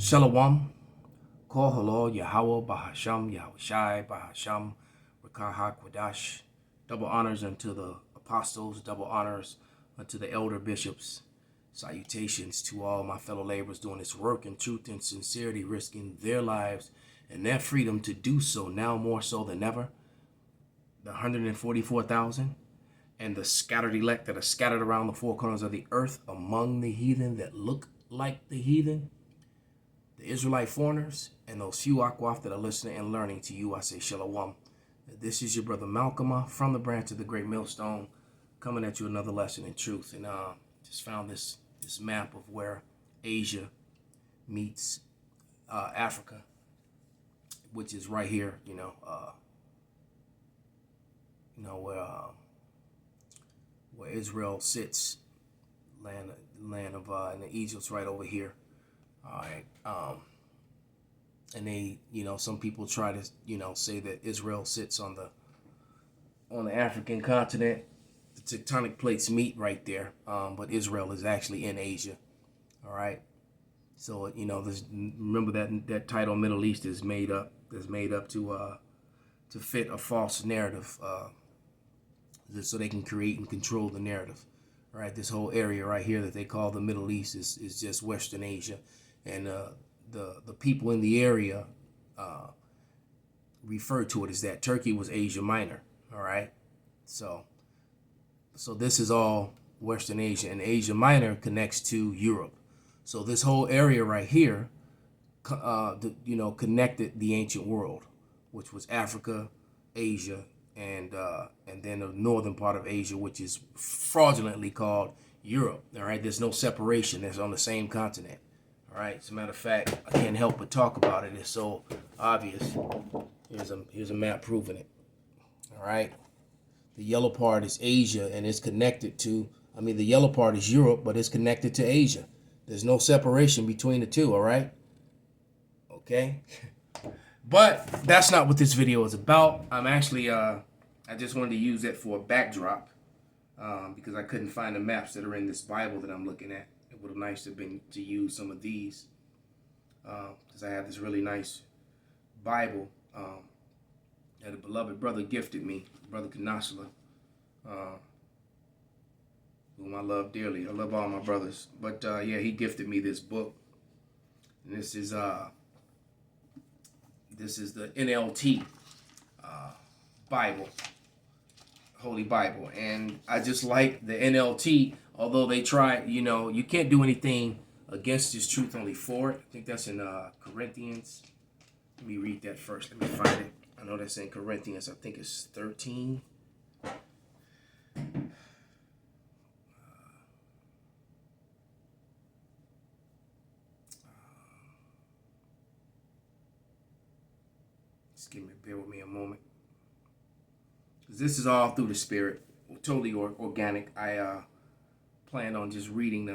Shalom, Kol Halal, Yahweh, Bahasham, Yahushai, Bahasham, Rakaha, Kwadash. Double honors unto the apostles, double honors unto the elder bishops. Salutations to all my fellow laborers doing this work in truth and sincerity, risking their lives and their freedom to do so now more so than ever. The 144,000 and the scattered elect that are scattered around the four corners of the earth among the heathen that look like the heathen. The Israelite foreigners, and those few Akwaf that are listening and learning to you, I say Shalom. This is your brother Malcolm from the branch of the Great Millstone, coming at you another lesson in truth. And just found this map of where Asia meets Africa, which is right here. Where Israel sits, land of and Egypt's right over here. All right. And they, some people try to, say that Israel sits on the African continent. The tectonic plates meet right there. But Israel is actually in Asia. All right. So, remember that title Middle East is made up to fit a false narrative, so they can create and control the narrative. All right. This whole area right here that they call the Middle East is just Western Asia. And the people in the area refer to it as that. Turkey was Asia Minor, all right? So this is all Western Asia, and Asia Minor connects to Europe. So this whole area right here, connected the ancient world, which was Africa, Asia, and then the northern part of Asia, which is fraudulently called Europe, all right? There's no separation. It's on the same continent. All right. As a matter of fact, I can't help but talk about it. It's so obvious. Here's a map proving it. All right. The yellow part is Asia, and it's connected to. The yellow part is Europe, but it's connected to Asia. There's no separation between the two. All right. Okay. But that's not what this video is about. I'm actually. I just wanted to use that for a backdrop because I couldn't find the maps that are in this Bible that I'm looking at. It would have nice to have been to use some of these because I have this really nice Bible that a beloved brother gifted me, Brother Kanasala, whom I love dearly. I love all my brothers, but he gifted me this book, and this is the NLT Bible, Holy Bible, and I just like the NLT. Although they try, you can't do anything against this truth, only for it. I think that's in Corinthians. Let me read that first. Let me find it. I know that's in Corinthians. I think it's 13. Just bear with me a moment. This is all through the Spirit, totally organic. I plan on just reading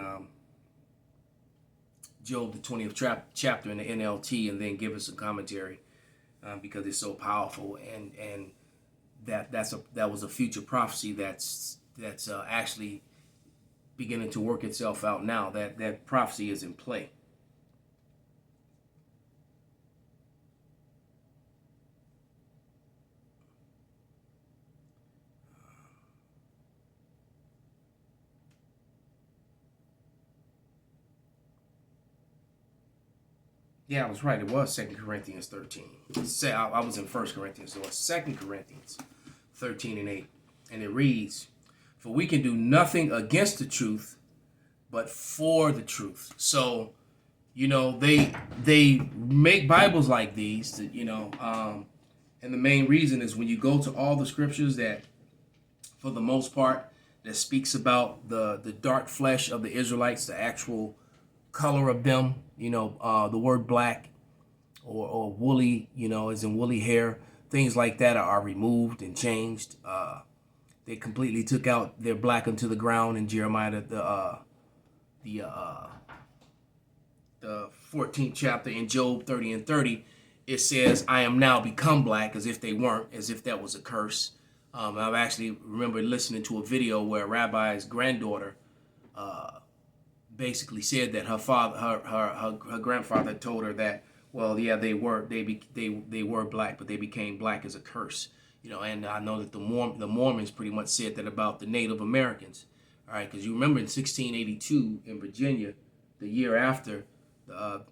Job, the 20th chapter in the NLT, and then give us a commentary because it's so powerful, and that was a future prophecy that's actually beginning to work itself out now. That prophecy is in play. Yeah, I was right. It was 2 Corinthians 13. I was in 1 Corinthians, so it's 2 Corinthians 13 and 8. And it reads, "For we can do nothing against the truth, but for the truth." So, they make Bibles like these, and the main reason is when you go to all the scriptures that, for the most part, that speaks about the dark flesh of the Israelites, the actual color of them, the word black or woolly, as in woolly hair, things like that are removed and changed. They completely took out their black unto the ground in Jeremiah, the 14th chapter. In Job 30 and 30, it says, "I am now become black," as if they weren't, as if that was a curse. I've actually remember listening to a video where a rabbi's granddaughter basically said that her father, her grandfather told her that, well, yeah, they were black, but they became black as a curse. And I know that the Mormons pretty much said that about the Native Americans. All right, because you remember in 1682 in Virginia, the year after, the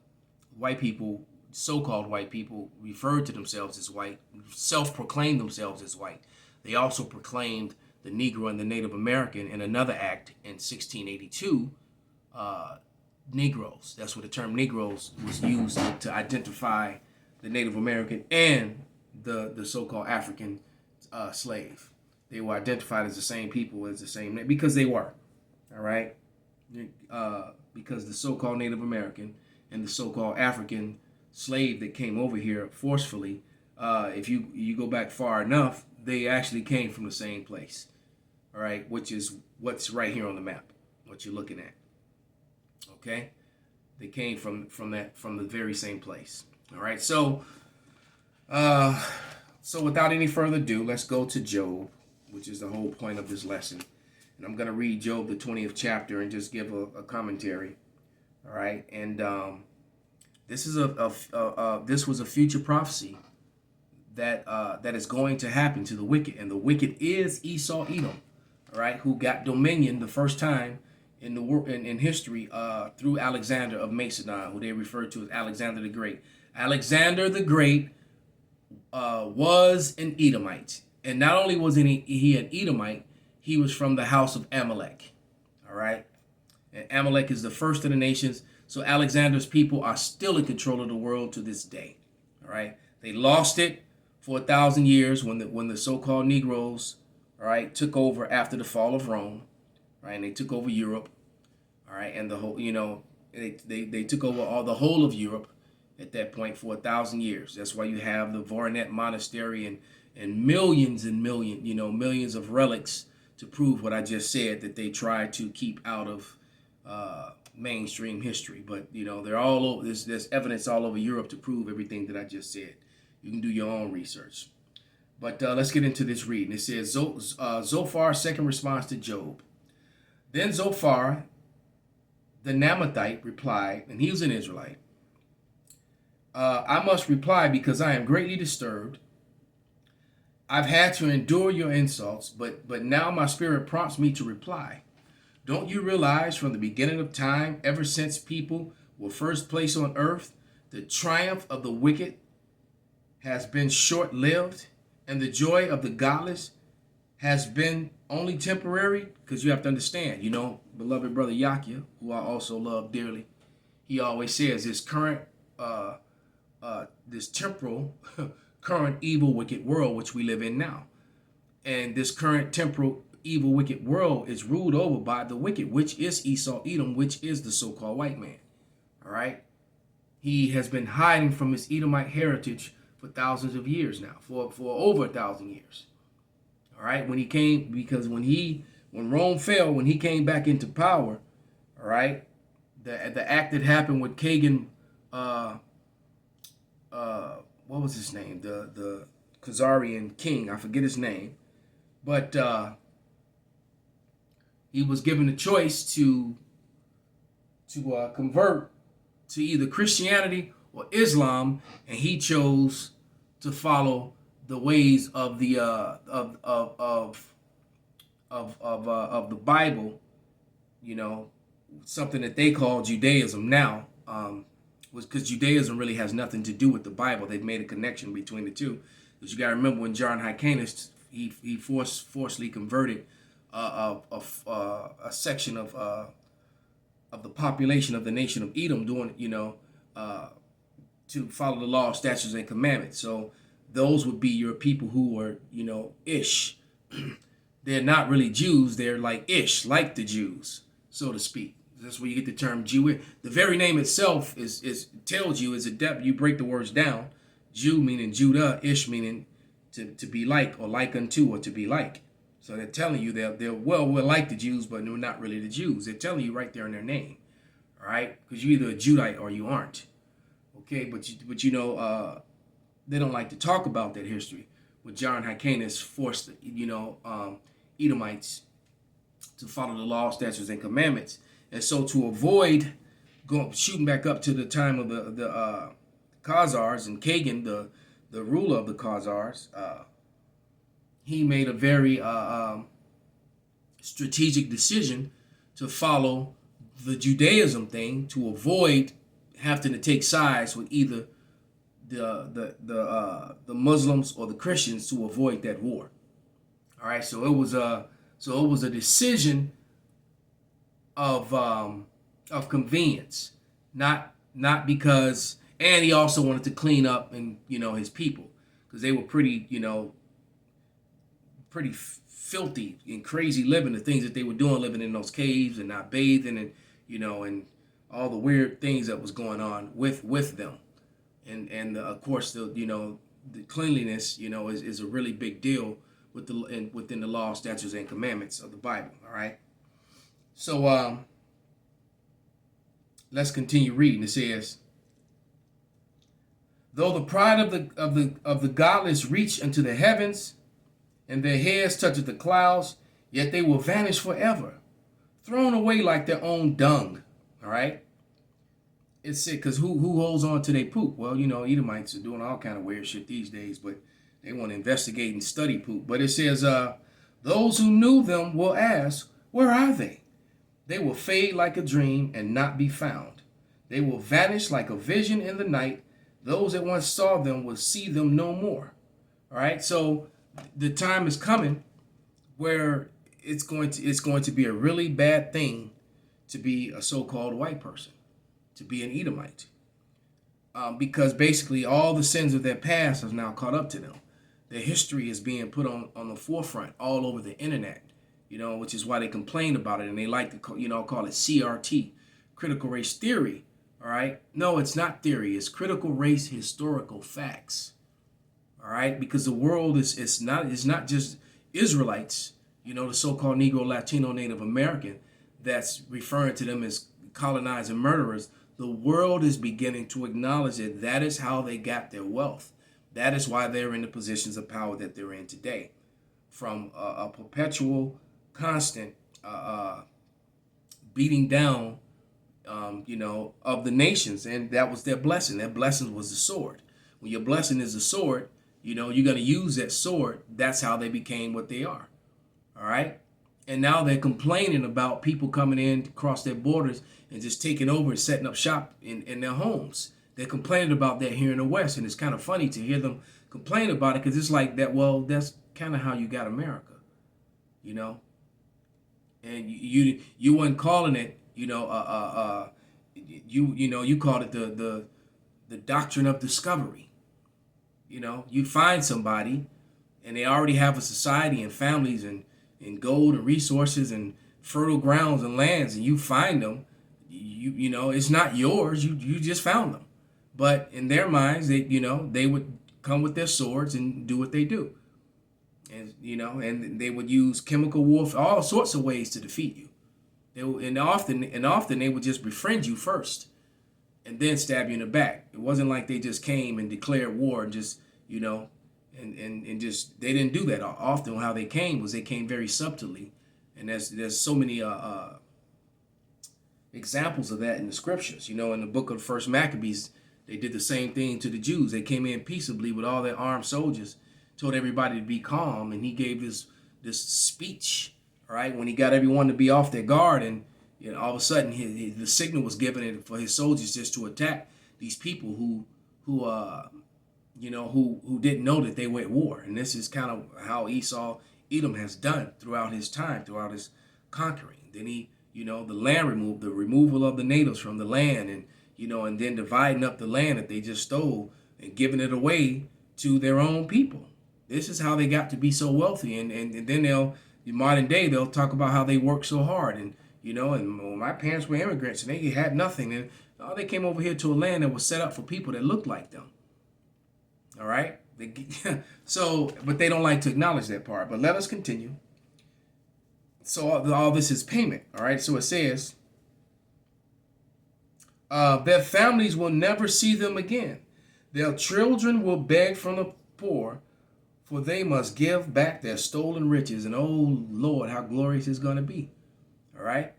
white people, so-called white people, referred to themselves as white, self-proclaimed themselves as white. They also proclaimed the Negro and the Native American in another act in 1682, Negroes. That's where the term Negroes was used to identify the Native American and the so-called African slave. They were identified as the same people, as the same name, because they were. All right? Because the so-called Native American and the so-called African slave that came over here forcefully, if you go back far enough, they actually came from the same place. All right? Which is what's right here on the map, what you're looking at. Okay? They came from the very same place. All right? So without any further ado, let's go to Job, which is the whole point of this lesson. And I'm going to read Job, the 20th chapter, and just give a commentary. All right? And this is this was a future prophecy that is going to happen to the wicked. And the wicked is Esau, Edom, all right, who got dominion the first time in the world in history through Alexander of Macedon, who they refer to as Alexander the Great. Alexander the Great was an Edomite. And not only was he an Edomite, he was from the house of Amalek. All right. And Amalek is the first of the nations. So Alexander's people are still in control of the world to this day. All right. They lost it for 1,000 years when the so-called Negroes, all right, took over after the fall of Rome. Right. And they took over Europe. All right. And the whole, they took over the whole of Europe at that point for 1,000 years. That's why you have the Voronet Monastery and millions of relics to prove what I just said, that they tried to keep out of mainstream history. But they're all over. There's evidence all over Europe to prove everything that I just said. You can do your own research. But let's get into this reading. It says Zophar's second response to Job. Then Zophar the Naamathite replied, and he was an Israelite. I must reply because I am greatly disturbed. I've had to endure your insults, but now my spirit prompts me to reply. Don't you realize from the beginning of time, ever since people were first placed on earth, the triumph of the wicked has been short-lived, and the joy of the godless has been only temporary? Because you have to understand, beloved brother Yakia, who I also love dearly, he always says this temporal, current evil, wicked world which we live in now. And this current temporal, evil, wicked world is ruled over by the wicked, which is Esau, Edom, which is the so-called white man. All right? He has been hiding from his Edomite heritage for thousands of years now, for over 1,000 years. All right? When Rome fell, when he came back into power, all right, the act that happened with Kagan, what was his name? The Khazarian king, I forget his name, but he was given the choice to convert to either Christianity or Islam, and he chose to follow the ways of the the Bible, something that they call Judaism now, was because Judaism really has nothing to do with the Bible. They've made a connection between the two. Because you got to remember when John Hyrcanus, he forcibly converted a section of the population of the nation of Edom to follow the law, statutes, and commandments. So those would be your people who were, Ish. They're not really Jews. They're like Ish, like the Jews, so to speak. That's where you get the term Jew. The very name itself tells you is a depth. You break the words down. Jew meaning Judah, Ish meaning to be like, or like unto, or to be like. So they're telling you we're like the Jews, but they're not really the Jews. They're telling you right there in their name, all right? Because you're either a Judite or you aren't. Okay, but they don't like to talk about that history. When John Hyrcanus forced Edomites to follow the law, statutes, and commandments, And so to avoid shooting back up to the time of the Khazars and Kagan, the ruler of the Khazars, he made a very strategic decision to follow the Judaism thing to avoid having to take sides with either the Muslims or the Christians to avoid that war. All right, so it was a decision of convenience, not because, and he also wanted to clean up and his people, because they were pretty filthy and crazy living, the things that they were doing, living in those caves and not bathing, and and all the weird things that was going on with them, and of course the cleanliness is a really big deal within the law, statutes, and commandments of the Bible. All right, so let's continue reading. It says, though the pride of the godless reach unto the heavens, and their heads toucheth the clouds, yet they will vanish forever, thrown away like their own dung. All right. It's sick, because who holds on to their poop? Well, Edomites are doing all kind of weird shit these days, but they want to investigate and study poop. But it says, those who knew them will ask, where are they? They will fade like a dream and not be found. They will vanish like a vision in the night. Those that once saw them will see them no more. All right. So the time is coming where it's going to be a really bad thing to be a so-called white person, to be an Edomite, because basically all the sins of their past have now caught up to them. Their history is being put on the forefront all over the internet, which is why they complain about it, and they like to call it CRT, critical race theory. All right, no, it's not theory. It's critical race historical facts. All right, because the world is not just Israelites, the so-called Negro, Latino, Native American, that's referring to them as colonized and murderers. The world is beginning to acknowledge that is how they got their wealth. That is why they're in the positions of power that they're in today, from a perpetual, constant beating down, of the nations, and that was their blessing. Their blessing was the sword. When your blessing is the sword, you're going to use that sword. That's how they became what they are. All right. And now they're complaining about people coming in across their borders and just taking over and setting up shop in their homes. They're complaining about that here in the West. And it's kind of funny to hear them complain about it, because it's like that. Well, that's kind of how you got America, and you weren't calling it, you called it the doctrine of discovery. You find somebody and they already have a society and families and gold and resources and fertile grounds and lands, and you find them, it's not yours. You just found them. But in their minds, they would come with their swords and do what they do. And, and they would use chemical warfare, all sorts of ways to defeat you. And often they would just befriend you first and then stab you in the back. It wasn't like they just came and declared war and just, and just, they didn't do that. Often how they came was they came very subtly. And there's so many examples of that in the scriptures. In the book of First Maccabees, they did the same thing to the Jews. They came in peaceably with all their armed soldiers, told everybody to be calm, and he gave this speech, right, when he got everyone to be off their guard, and all of a sudden the signal was given for his soldiers just to attack these people who didn't know that they were at war. And this is kind of how Edom has done throughout his time, throughout his conquering. Then he, the land the removal of the natives from the land, and and then dividing up the land that they just stole and giving it away to their own people. This is how they got to be so wealthy. And then in modern day, they'll talk about how they worked so hard. And, and my parents were immigrants and they had nothing. And they came over here to a land that was set up for people that looked like them. All right. But they don't like to acknowledge that part. But let us continue. So all this is payment. All right. So it says, their families will never see them again. Their children will beg from the poor, for they must give back their stolen riches. And oh Lord, how glorious it's going to be. All right.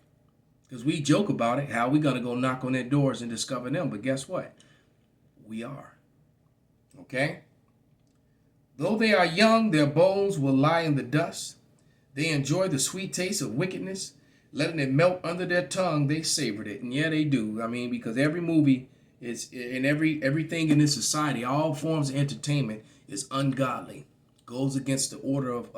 Because we joke about it, how we going to go knock on their doors and discover them. But guess what? We are. Okay? Though they are young, their bones will lie in the dust. They enjoy the sweet taste of wickedness. Letting it melt under their tongue, they savored it. And yeah, they do. I mean, because every movie is, and everything in this society, all forms of entertainment is ungodly. Goes against the order of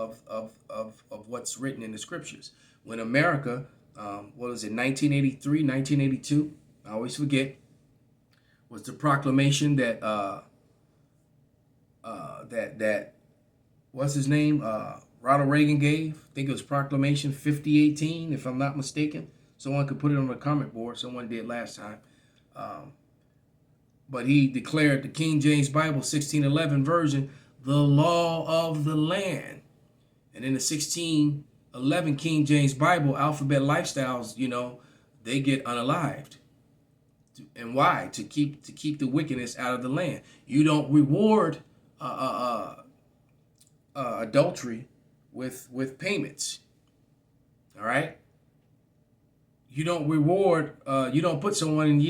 what's written in the scriptures. When America, what was it, 1983, 1982, I always forget, was the proclamation that, what's his name, Ronald Reagan gave. I think it was Proclamation 5018, if I'm not mistaken. Someone could put it on the comment board. Someone did last time. But he declared the King James Bible 1611 version the law of the land. And in the 1611 King James Bible, Alphabet Lifestyles, you know, they get unalived. And why? To keep the wickedness out of the land. You don't reward adultery with payments. All right. You don't reward. You don't put someone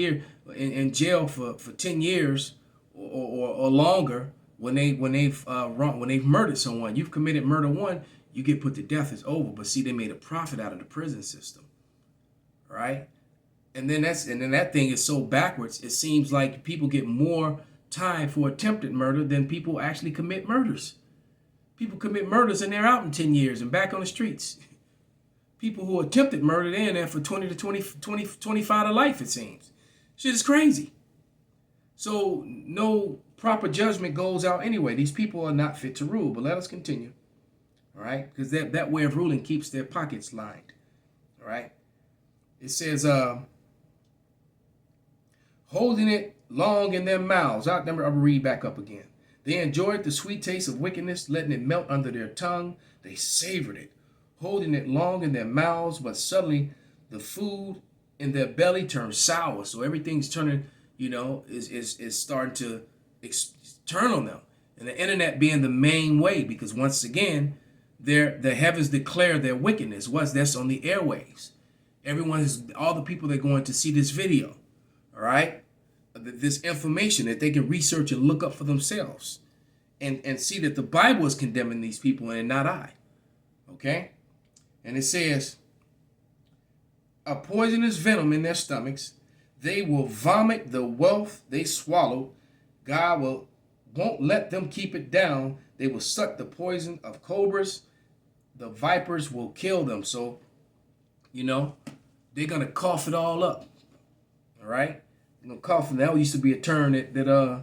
in jail for 10 years or longer when they've murdered someone. You've committed murder one, you get put to death. It's over. But see, they made a profit out of the prison system. All right. And then that thing is so backwards. It seems like people get more time for attempted murder than people actually commit murders. People commit murders and they're out in 10 years and back on the streets. People who attempted murder, they're in there for 20 to 25 to life, it seems. Shit is crazy. So no proper judgment goes out anyway. These people are not fit to rule, but let us continue. All right? Because that way of ruling keeps their pockets lined. All right? It says, holding it long in their mouths. I'll read back up again. They enjoyed the sweet taste of wickedness, letting it melt under their tongue. They savored it, holding it long in their mouths, but suddenly the food in their belly turned sour. So everything's turning, you know, is starting to turn on them. And the internet being the main way, because once again, the heavens declare their wickedness. That's on the airwaves. All the people that are going to see this video, all right? This information that they can research and look up for themselves and see that the Bible is condemning these people and not I. Okay? And it says, a poisonous venom in their stomachs. They will vomit the wealth they swallowed. God won't let them keep it down. They will suck the poison of cobras. The vipers will kill them. So, you know, they're going to cough it all up. All right? Coughing, that used to be a term that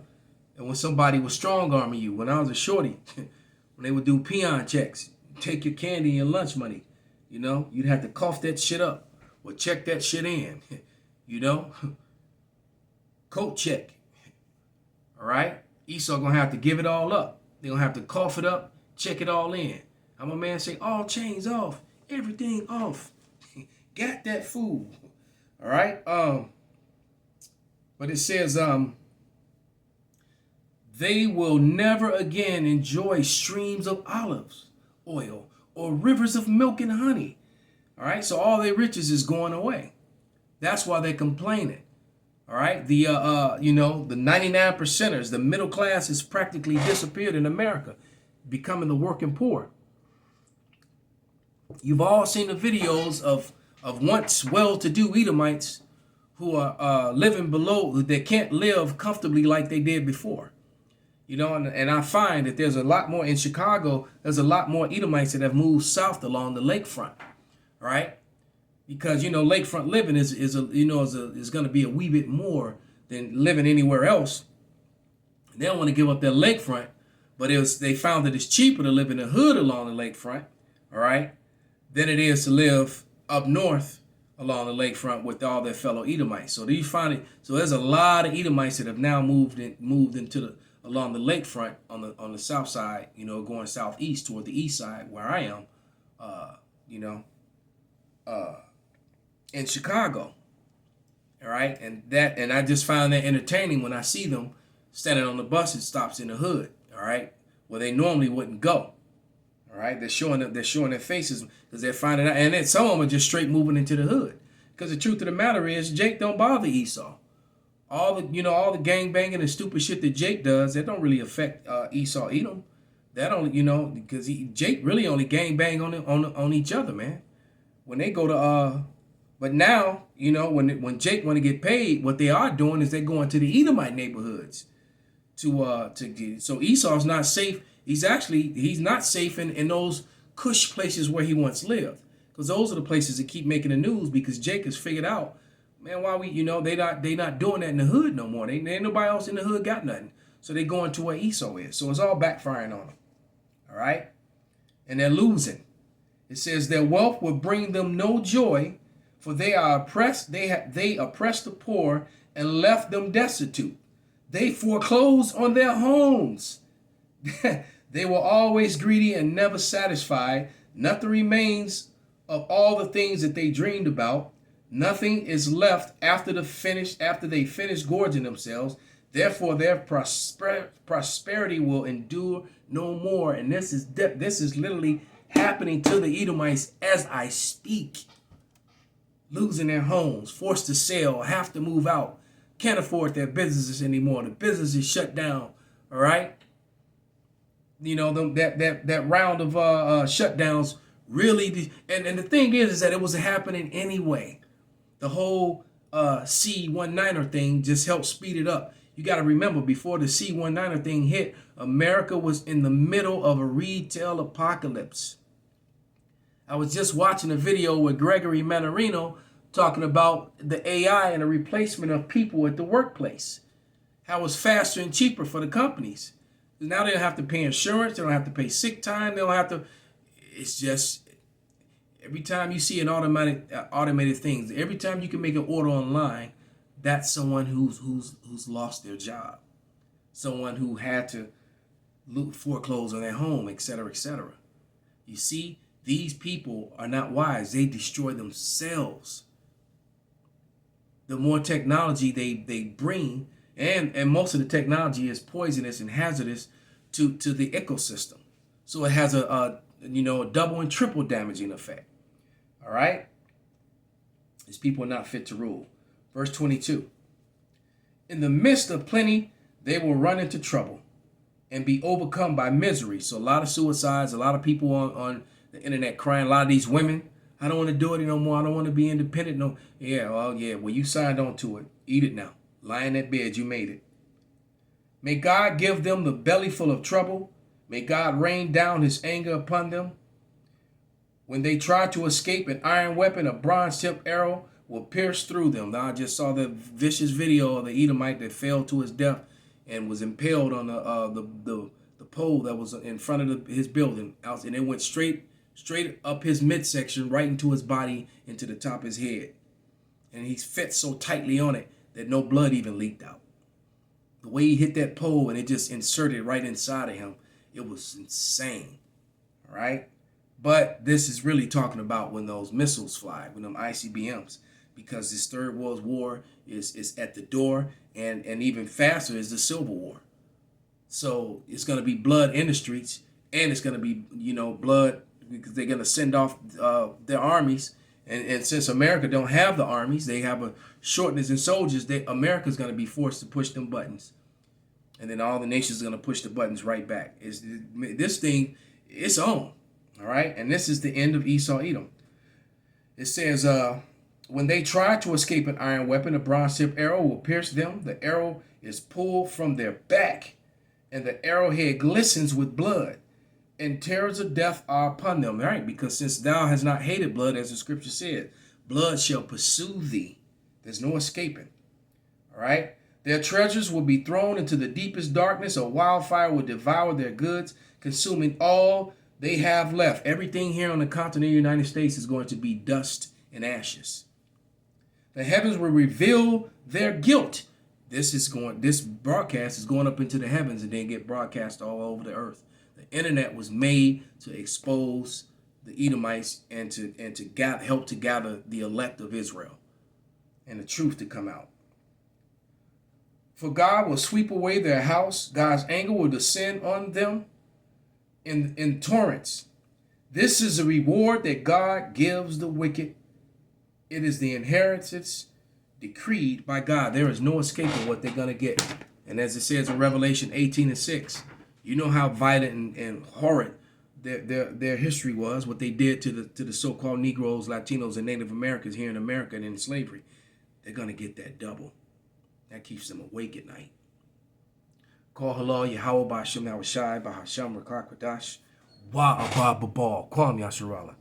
when somebody was strong arming you, when I was a shorty, when they would do peon checks, take your candy and your lunch money, you know, you'd have to cough that shit up or check that shit in, you know, coat check. All right, Esau gonna have to give it all up. They're gonna have to cough it up, check it all in. I'm a man say all chains off, everything off. Got that fool. All right. But it says, they will never again enjoy streams of olives oil or rivers of milk and honey. All right. So all their riches is going away. That's why they're complaining. All right. The 99 percenters, the middle class has practically disappeared in America, becoming the working poor. You've all seen the videos of once well-to-do Edomites who are living below, that can't live comfortably like they did before. You know, and I find that there's a lot more in Chicago, there's a lot more Edomites that have moved south along the lakefront, right? Because, you know, lakefront living is going to be a wee bit more than living anywhere else. They don't want to give up their lakefront, but they found that it's cheaper to live in the hood along the lakefront, all right, than it is to live up north along the lakefront with all their fellow Edomites. So there's a lot of Edomites that have now moved into along the lakefront on the south side, you know, going southeast toward the east side where I am, in Chicago. All right, and I just find that entertaining when I see them standing on the bus and stops in the hood. All right, where they normally wouldn't go. All right, they're showing their faces because they're finding out, and then some of them are just straight moving into the hood. Because the truth of the matter is, Jake don't bother Esau. All the gang banging and stupid shit that Jake does, that don't really affect Esau Edom. That only, because Jake really only gang bang on each other, man. When they go to but now, when Jake want to get paid, what they are doing is they're going to the Edomite neighborhoods to get. So Esau's not safe. He's not safe in those cush places where he once lived, because those are the places that keep making the news, because Jake has figured out, man, why they not doing that in the hood no more. They ain't nobody else in the hood got nothing. So they going to where Esau is. So it's all backfiring on them. All right? And they're losing. It says their wealth will bring them no joy, for they are oppressed. They oppressed the poor and left them destitute. They foreclosed on their homes. They were always greedy and never satisfied. Nothing remains of all the things that they dreamed about. Nothing is left after they finish gorging themselves. Therefore, their prosperity will endure no more. And this is literally happening to the Edomites as I speak. Losing their homes, forced to sell, have to move out, can't afford their businesses anymore. The business is shut down. All right. That round of shutdowns really, and the thing is that it was happening anyway. The whole C-19er thing just helped speed it up. You got to remember, before the C-19er thing hit, America was in the middle of a retail apocalypse. I was just watching a video with Gregory Mannarino talking about the AI and the replacement of people at the workplace. How it's faster and cheaper for the companies. Now they don't have to pay insurance. They don't have to pay sick time. They don't have to. It's just every time you see an automated things. Every time you can make an order online, that's someone who's lost their job, someone who had to foreclose on their home, etc., etc. You see, these people are not wise. They destroy themselves. The more technology they bring. And most of the technology is poisonous and hazardous to the ecosystem. So it has a double and triple damaging effect. All right? These people are not fit to rule. Verse 22. In the midst of plenty, they will run into trouble and be overcome by misery. So a lot of suicides, a lot of people on the internet crying, a lot of these women, I don't want to do it no more. I don't want to be independent. No. Yeah, well, you signed on to it. Eat it now. Lie in that bed, you made it. May God give them the belly full of trouble. May God rain down his anger upon them. When they try to escape, an iron weapon, a bronze-tipped arrow, will pierce through them. Now, I just saw the vicious video of the Edomite that fell to his death and was impaled on the pole that was in front of his building. And it went straight up his midsection, right into his body, into the top of his head. And he fit so tightly on it that no blood even leaked out. The way he hit that pole and it just inserted right inside of him, it was insane. All right? But this is really talking about when those missiles fly, when them ICBMs, because this Third World War is at the door, and even faster is the Civil War. So it's going to be blood in the streets, and it's going to be, blood, because they're going to send off their armies. And since America don't have the armies, they have a shortness in soldiers, America's going to be forced to push them buttons. And then all the nations are going to push the buttons right back. This thing, it's on. All right? And this is the end of Esau Edom. It says, when they try to escape an iron weapon, a bronze-tipped arrow will pierce them. The arrow is pulled from their back, and the arrowhead glistens with blood. And terrors of death are upon them, right? Because since thou hast not hated blood, as the scripture said, blood shall pursue thee. There's no escaping. All right? Their treasures will be thrown into the deepest darkness. A wildfire will devour their goods, consuming all they have left. Everything here on the continent of the United States is going to be dust and ashes. The heavens will reveal their guilt. This broadcast is going up into the heavens and then get broadcast all over the earth. The internet was made to expose the Edomites and to help to gather the elect of Israel and the truth to come out. For God will sweep away their house. God's anger will descend on them in torrents. This is a reward that God gives the wicked It is the inheritance decreed by God. There is no escaping what they're going to get. And as it says in Revelation 18:6, you know how violent and horrid their history was, what they did to the so-called Negroes, Latinos, and Native Americans here in America and in slavery. They're going to get that double. That keeps them awake at night. Call halal Yahweh Ba'Shem Yahweh Shai Ba'Hasham Rakak Wadash Wa Abba Babal Kwam Yasharala.